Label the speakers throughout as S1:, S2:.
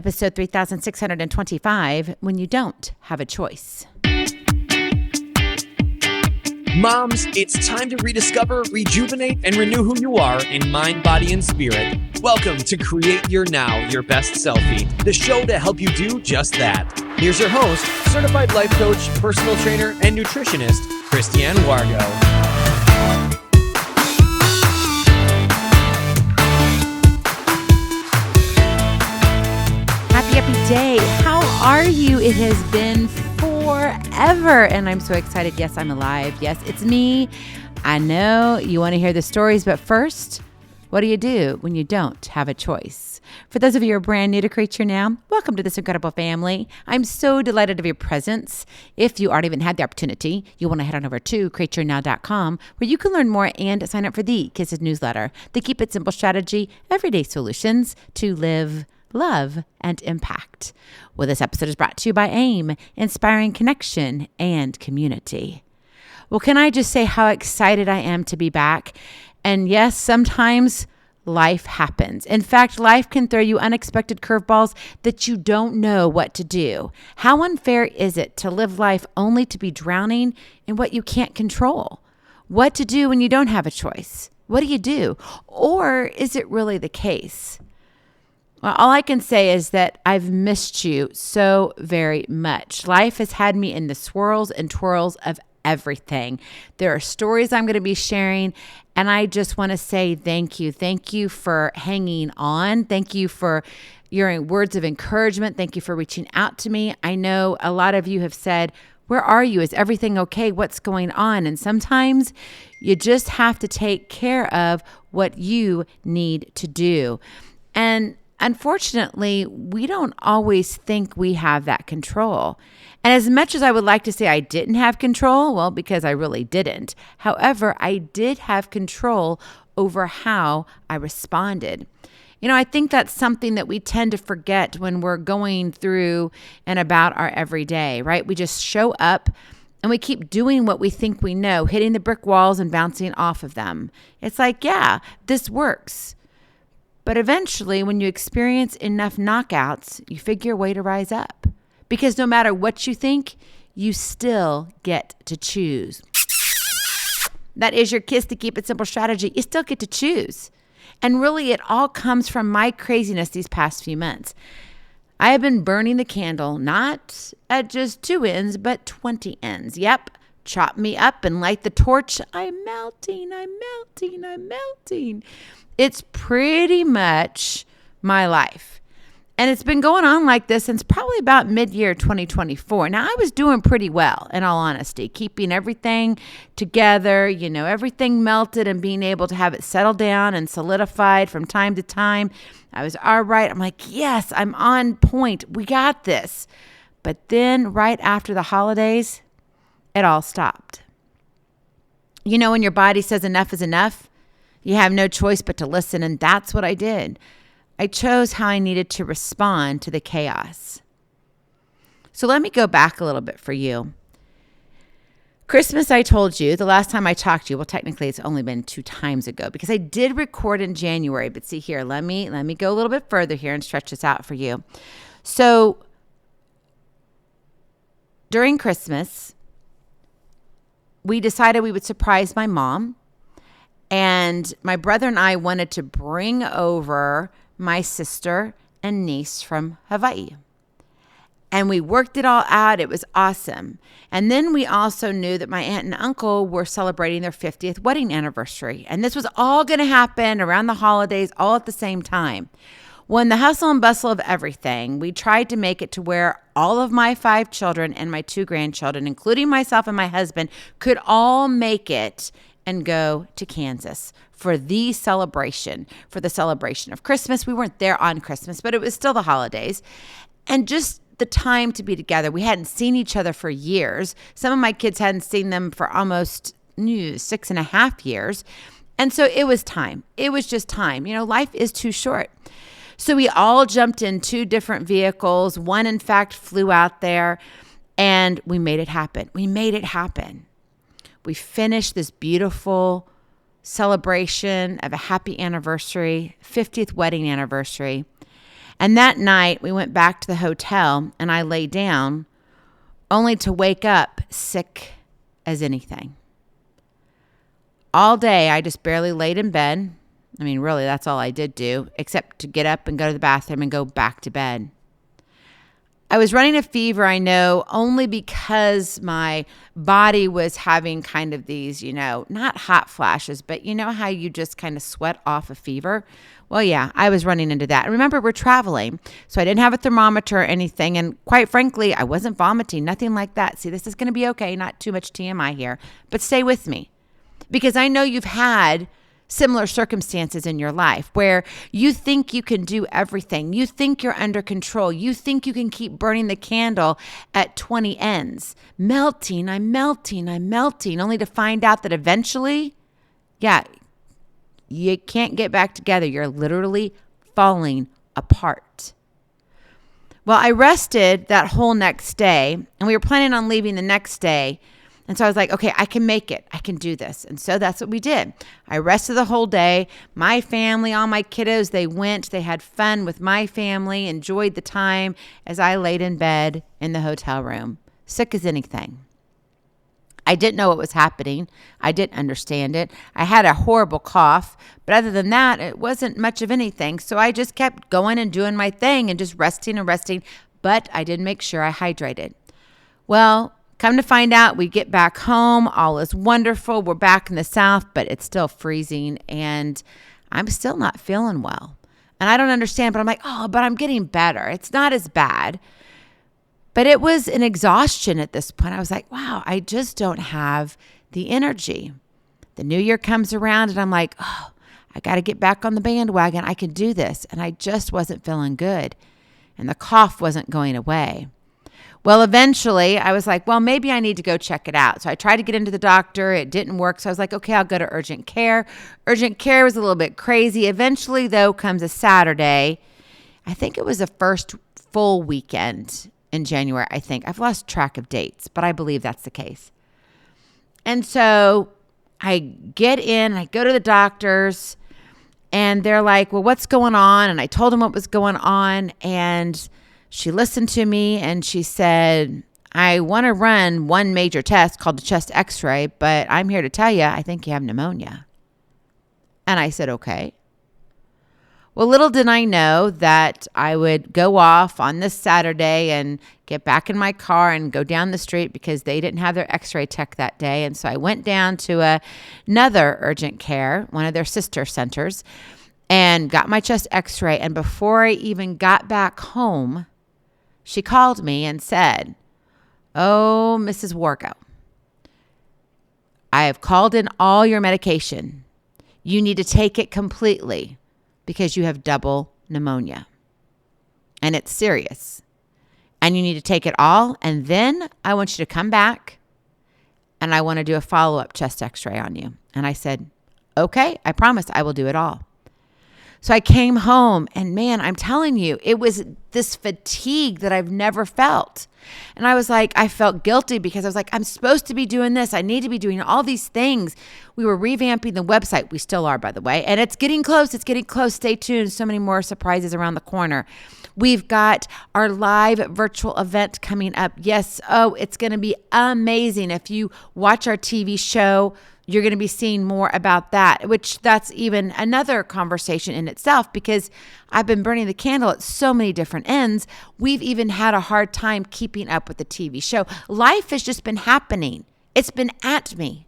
S1: episode 3625, When You Don't Have a Choice.
S2: Moms, it's time to rediscover, rejuvenate, and renew who you are in mind, body, and spirit. Welcome to Create Your Now, Your Best Selfie, the show to help you do just that. Here's your host, certified life coach, personal trainer, and nutritionist, Christiane Wargo.
S1: Happy day. How are you? It has been forever, and I'm so excited. Yes, I'm alive. Yes, it's me. I know you want to hear the stories, but first, what do you do when you don't have a choice? For those of you who are brand new to Create Your Now, welcome to this incredible family. I'm so delighted of your presence. If you already even had the opportunity, you want to head on over to createyournow.com, where you can learn more and sign up for the K.I.S.S newsletter, the Keep It Simple strategy, everyday solutions to live, love, and impact. Well, this episode is brought to you by AIM, inspiring connection and community. Well, can I just say how excited I am to be back? And yes, sometimes life happens. In fact, life can throw you unexpected curveballs that you don't know what to do. How unfair is it to live life only to be drowning in what you can't control? What to do when you don't have a choice? What do you do? Or is it really the case? Well, all I can say is that I've missed you so very much. Life has had me in the swirls and twirls of everything. There are stories I'm going to be sharing, and I just want to say thank you. Thank you for hanging on. Thank you for your words of encouragement. Thank you for reaching out to me. I know a lot of you have said, where are you? Is everything okay? What's going on? And sometimes you just have to take care of what you need to do. And unfortunately, we don't always think we have that control. And as much as I would like to say I didn't have control, well, because I really didn't. However, I did have control over how I responded. You know, I think that's something that we tend to forget when we're going through and about our everyday, right? We just show up and we keep doing what we think we know, hitting the brick walls and bouncing off of them. It's like, yeah, this works. But eventually, when you experience enough knockouts, you figure a way to rise up. Because no matter what you think, you still get to choose. That is your K.I.S.S to Keep It Simple strategy. You still get to choose. And really, it all comes from my craziness these past few months. I have been burning the candle, not at just 2 ends, but 20 ends. Yep. Chop me up and light the torch. I'm melting. It's pretty much my life. And it's been going on like this since probably about mid-year 2024. Now, I was doing pretty well, in all honesty, keeping everything together, everything melted and being able to have it settle down and solidified from time to time. I was all right. I'm like, yes, I'm on point. We got this. But then right after the holidays, it all stopped. When your body says enough is enough, you have no choice but to listen, and that's what I did. I chose how I needed to respond to the chaos. So let me go back a little bit for you. Christmas, I told you, the last time I talked to you, well, technically it's only been 2 times ago because I did record in January, but see here, let me go a little bit further here and stretch this out for you. So during Christmas, we decided we would surprise my mom. And my brother and I wanted to bring over my sister and niece from Hawaii. And we worked it all out. It was awesome. And then we also knew that my aunt and uncle were celebrating their 50th wedding anniversary. And this was all going to happen around the holidays, all at the same time. Well, in the hustle and bustle of everything, we tried to make it to where all of my 5 children and my 2 grandchildren, including myself and my husband, could all make it and go to Kansas for the celebration of Christmas. We weren't there on Christmas, but it was still the holidays. And just the time to be together. We hadn't seen each other for years. Some of my kids hadn't seen them for almost 6.5 years. And so it was time. It was just time. Life is too short. So we all jumped in 2 different vehicles. One, in fact, flew out there, and we made it happen. We finished this beautiful celebration of a happy anniversary, 50th wedding anniversary. And that night we went back to the hotel and I lay down only to wake up sick as anything. All day I just barely laid in bed. I mean, really, that's all I did do, except to get up and go to the bathroom and go back to bed. I was running a fever, I know, only because my body was having kind of these, not hot flashes, but you know how you just kind of sweat off a fever? Well, yeah, I was running into that. And remember, we're traveling, so I didn't have a thermometer or anything. And quite frankly, I wasn't vomiting, nothing like that. See, this is going to be okay, not too much TMI here, but stay with me because I know you've had similar circumstances in your life where you think you can do everything. You think you're under control. You think you can keep burning the candle at 20 ends. Melting, I'm melting, only to find out that eventually, you can't get back together. You're literally falling apart. Well, I rested that whole next day, and we were planning on leaving the next day. And so I was like, okay, I can make it. I can do this. And so that's what we did. I rested the whole day. My family, all my kiddos, they went. They had fun with my family, enjoyed the time as I laid in bed in the hotel room, sick as anything. I didn't know what was happening. I didn't understand it. I had a horrible cough, but other than that, it wasn't much of anything. So I just kept going and doing my thing and just resting, but I did make sure I hydrated. Well, come to find out, we get back home. All is wonderful. We're back in the South, but it's still freezing, and I'm still not feeling well. And I don't understand, but I'm like, but I'm getting better. It's not as bad. But it was an exhaustion at this point. I was like, wow, I just don't have the energy. The new year comes around, and I'm like, I got to get back on the bandwagon. I can do this. And I just wasn't feeling good, and the cough wasn't going away. Well, eventually I was like, well, maybe I need to go check it out. So I tried to get into the doctor. It didn't work. So I was like, okay, I'll go to urgent care. Urgent care was a little bit crazy. Eventually, though, comes a Saturday. I think it was the first full weekend in January, I think. I've lost track of dates, but I believe that's the case. And so I get in, I go to the doctors, and they're like, well, what's going on? And I told them what was going on, and she listened to me and she said, I want to run one major test called the chest x-ray, but I'm here to tell you, I think you have pneumonia. And I said, okay. Well, little did I know that I would go off on this Saturday and get back in my car and go down the street because they didn't have their x-ray tech that day. And so I went down to another urgent care, one of their sister centers, and got my chest x-ray. And before I even got back home, she called me and said, oh, Mrs. Wargo, I have called in all your medication. You need to take it completely because you have double pneumonia. And it's serious. And you need to take it all. And then I want you to come back and I want to do a follow-up chest x-ray on you. And I said, okay, I promise I will do it all. So I came home and man, I'm telling you, it was this fatigue that I've never felt. And I was like, I felt guilty because I was like, I'm supposed to be doing this. I need to be doing all these things. We were revamping the website. We still are, by the way. And it's getting close. It's getting close. Stay tuned. So many more surprises around the corner. We've got our live virtual event coming up. Yes. Oh, it's going to be amazing. If you watch our TV show, you're going to be seeing more about that, which that's even another conversation in itself because I've been burning the candle at so many different ends. We've even had a hard time keeping up with the TV show. Life has just been happening. It's been at me.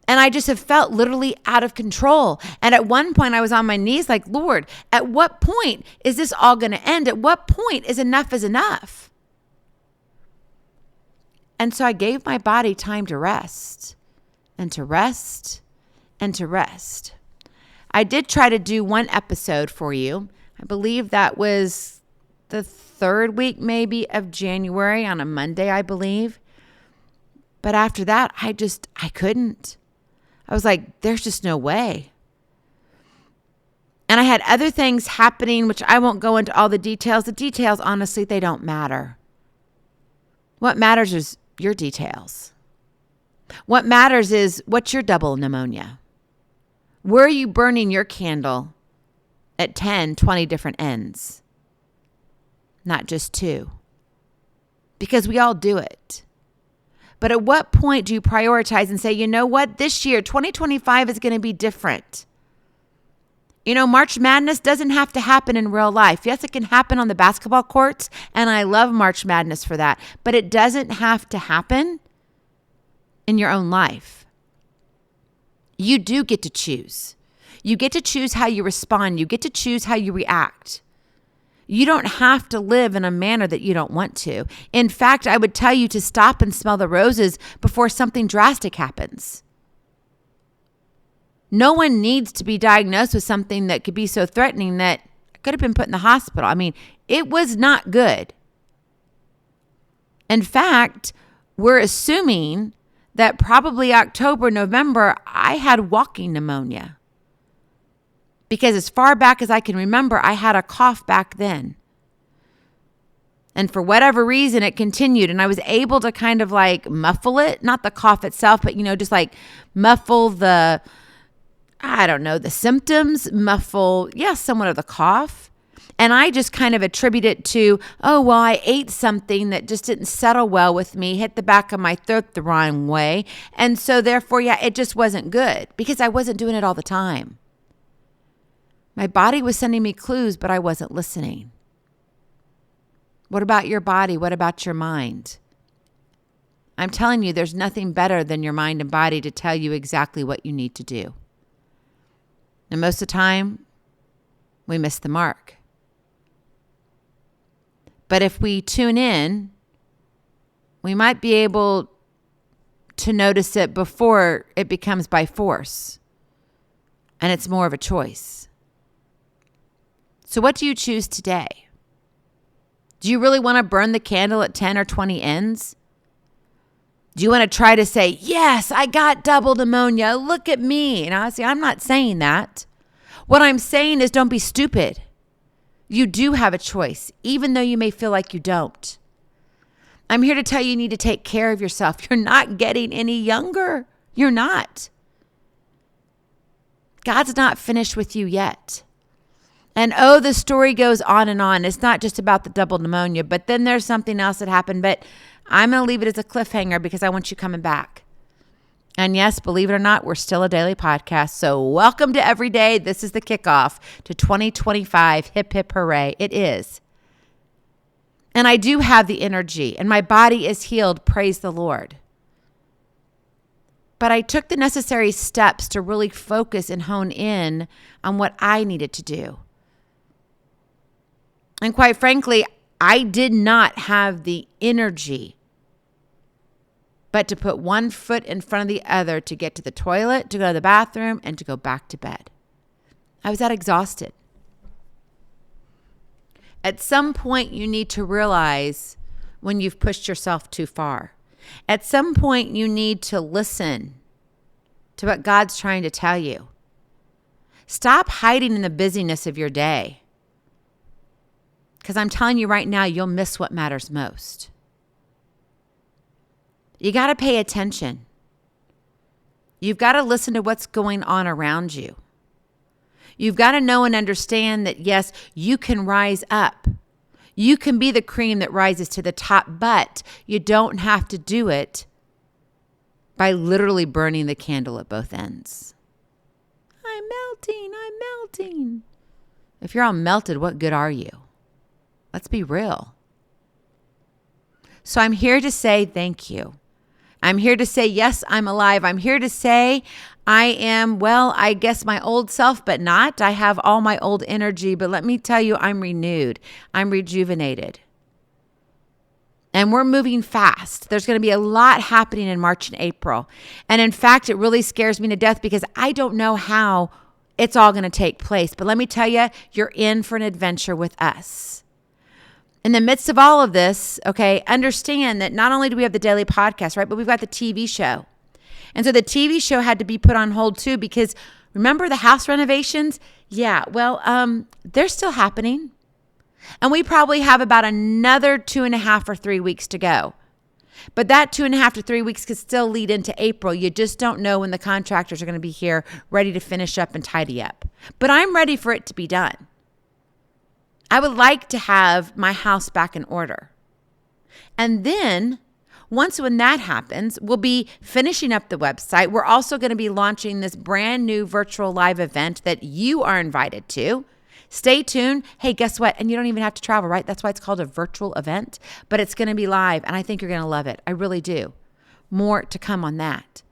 S1: And I just have felt literally out of control. And at one point I was on my knees like, Lord, at what point is this all going to end? At what point is enough? And so I gave my body time to rest. And to rest, and to rest. I did try to do one episode for you. I believe that was the third week maybe of January on a Monday, I believe. But after that, I couldn't. I was like, there's just no way. And I had other things happening, which I won't go into all the details. The details, honestly, they don't matter. What matters is your details. What matters is what's your double pneumonia? Where are you burning your candle at 10, 20 different ends? not just 2. Because we all do it. But at what point do you prioritize and say, you know what, this year, 2025 is going to be different? March Madness doesn't have to happen in real life. Yes, it can happen on the basketball courts, and I love March Madness for that. But it doesn't have to happen in your own life. You do get to choose. You get to choose how you respond. You get to choose how you react. You don't have to live in a manner that you don't want to. In fact, I would tell you to stop and smell the roses before something drastic happens. No one needs to be diagnosed with something that could be so threatening that could have been put in the hospital. I mean, it was not good. In fact, we're assuming that probably October, November, I had walking pneumonia. Because as far back as I can remember, I had a cough back then. And for whatever reason, it continued. And I was able to kind of like muffle it. Not the cough itself, but, just like muffle the symptoms, somewhat of the cough. And I just kind of attribute it to, I ate something that just didn't settle well with me, hit the back of my throat the wrong way. And so therefore, it just wasn't good because I wasn't doing it all the time. My body was sending me clues, but I wasn't listening. What about your body? What about your mind? I'm telling you, there's nothing better than your mind and body to tell you exactly what you need to do. And most of the time, we miss the mark. But if we tune in, we might be able to notice it before it becomes by force. And it's more of a choice. So what do you choose today? Do you really want to burn the candle at 10 or 20 ends? Do you want to try to say, yes, I got double pneumonia. Look at me. And honestly, I'm not saying that. What I'm saying is don't be stupid. You do have a choice, even though you may feel like you don't. I'm here to tell you need to take care of yourself. You're not getting any younger. You're not. God's not finished with you yet. And the story goes on and on. It's not just about the double pneumonia, but then there's something else that happened. But I'm going to leave it as a cliffhanger because I want you coming back. And yes, believe it or not, we're still a daily podcast. So welcome to every day. This is the kickoff to 2025. Hip, hip, hooray. It is. And I do have the energy and my body is healed. Praise the Lord. But I took the necessary steps to really focus and hone in on what I needed to do. And quite frankly, I did not have the energy but to put one foot in front of the other to get to the toilet, to go to the bathroom, and to go back to bed. I was that exhausted. At some point, you need to realize when you've pushed yourself too far. At some point, you need to listen to what God's trying to tell you. Stop hiding in the busyness of your day. Because I'm telling you right now, you'll miss what matters most. You got to pay attention. You've got to listen to what's going on around you. You've got to know and understand that, yes, you can rise up. You can be the cream that rises to the top, but you don't have to do it by literally burning the candle at both ends. I'm melting. If you're all melted, what good are you? Let's be real. So I'm here to say thank you. I'm here to say, yes, I'm alive. I'm here to say I am, I guess my old self, but not. I have all my old energy, but let me tell you, I'm renewed. I'm rejuvenated. And we're moving fast. There's going to be a lot happening in March and April. And in fact, it really scares me to death because I don't know how it's all going to take place. But let me tell you, you're in for an adventure with us. In the midst of all of this, okay, understand that not only do we have the daily podcast, right, but we've got the TV show. And so the TV show had to be put on hold too because remember the house renovations? Yeah, they're still happening. And we probably have about another 2.5 or 3 weeks to go. But that 2.5 to 3 weeks could still lead into April. You just don't know when the contractors are going to be here ready to finish up and tidy up. But I'm ready for it to be done. I would like to have my house back in order. And then when that happens, we'll be finishing up the website. We're also going to be launching this brand new virtual live event that you are invited to. Stay tuned. Hey, guess what? And you don't even have to travel, right? That's why it's called a virtual event, but it's going to be live. And I think you're going to love it. I really do. More to come on that.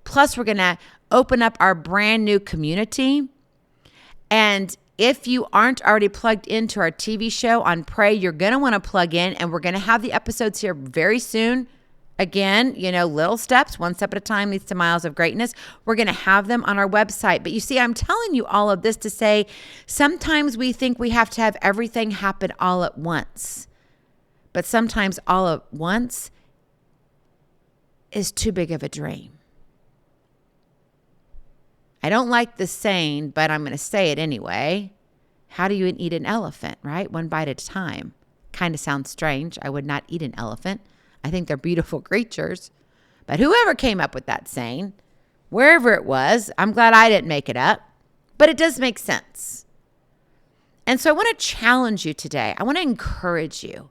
S1: Plus, we're going to open up our brand new community. And if you aren't already plugged into our TV show on Pray, you're going to want to plug in, and we're going to have the episodes here very soon. Again, little steps, one step at a time leads to miles of greatness. We're going to have them on our website. But you see, I'm telling you all of this to say sometimes we think we have to have everything happen all at once. But sometimes all at once is too big of a dream. I don't like the saying, but I'm going to say it anyway. How do you eat an elephant, right? One bite at a time. Kind of sounds strange. I would not eat an elephant. I think they're beautiful creatures. But whoever came up with that saying, wherever it was, I'm glad I didn't make it up. But it does make sense. And so I want to challenge you today. I want to encourage you.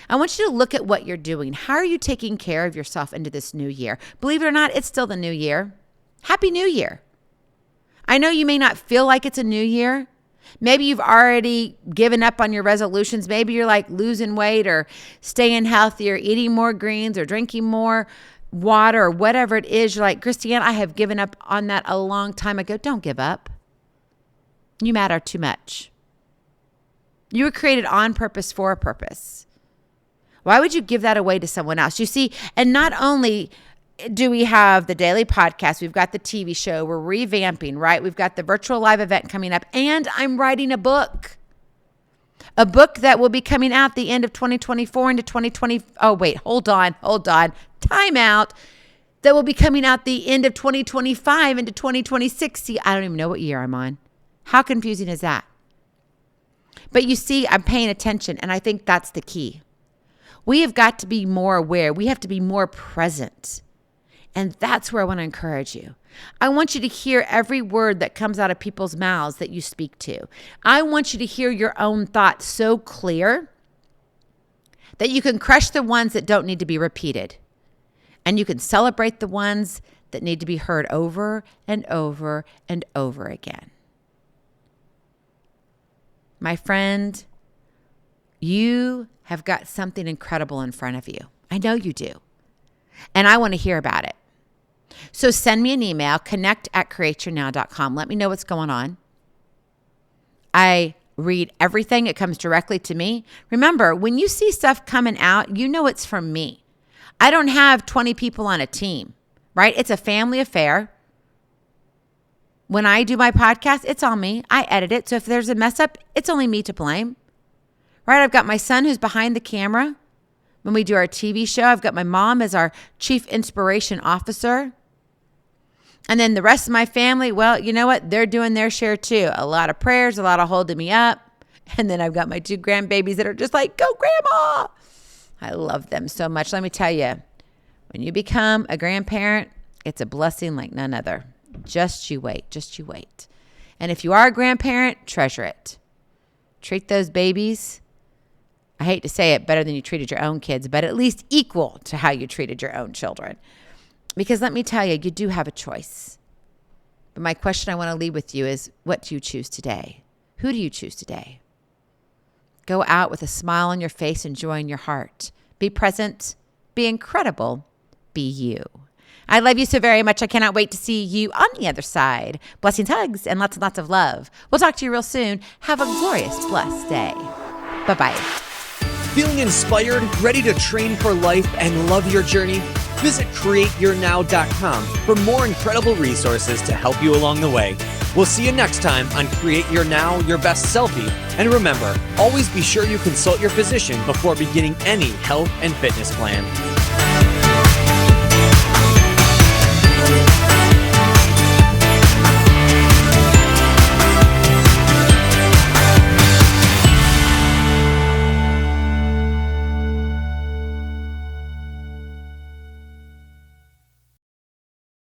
S1: I want you to look at what you're doing. How are you taking care of yourself into this new year? Believe it or not, it's still the new year. Happy New Year. I know you may not feel like it's a new year. Maybe you've already given up on your resolutions. Maybe you're like losing weight or staying healthy or eating more greens or drinking more water or whatever it is. You're like, Christiane, I have given up on that a long time ago. Don't give up. You matter too much. You were created on purpose for a purpose. Why would you give that away to someone else? You see, and not only do we have the daily podcast, we've got the TV show, we're revamping, right? We've got the virtual live event coming up, and I'm writing a book that will be coming out the end of 2024 into 2020. Oh, wait, hold on. Time out. That will be coming out the end of 2025 into 2026. See, I don't even know what year I'm on. How confusing is that? But you see, I'm paying attention, and I think that's the key. We have got to be more aware. We have to be more present. And that's where I want to encourage you. I want you to hear every word that comes out of people's mouths that you speak to. I want you to hear your own thoughts so clear that you can crush the ones that don't need to be repeated. And you can celebrate the ones that need to be heard over and over and over again. My friend, you have got something incredible in front of you. I know you do. And I want to hear about it. So send me an email, connect@createyournow.com. Let me know what's going on. I read everything. It comes directly to me. Remember, when you see stuff coming out, you know it's from me. I don't have 20 people on a team, right? It's a family affair. When I do my podcast, it's on me. I edit it. So if there's a mess up, it's only me to blame, right? I've got my son who's behind the camera. When we do our TV show, I've got my mom as our chief inspiration officer. And then the rest of my family, well, you know what? They're doing their share too. A lot of prayers, a lot of holding me up. And then I've got my 2 grandbabies that are just like, go grandma. I love them so much. Let me tell you, when you become a grandparent, it's a blessing like none other. Just you wait. And if you are a grandparent, treasure it. Treat those babies, I hate to say it, better than you treated your own kids, but at least equal to how you treated your own children. Because let me tell you, you do have a choice. But my question I want to leave with you is, what do you choose today? Who do you choose today? Go out with a smile on your face and joy in your heart. Be present. Be incredible. Be you. I love you so very much. I cannot wait to see you on the other side. Blessings, hugs, and lots of love. We'll talk to you real soon. Have a glorious, blessed day. Bye-bye.
S2: Feeling inspired, ready to train for life and love your journey? Visit createyournow.com for more incredible resources to help you along the way. We'll see you next time on Create Your Now, Your Best Selfie. And remember, always be sure you consult your physician before beginning any health and fitness plan.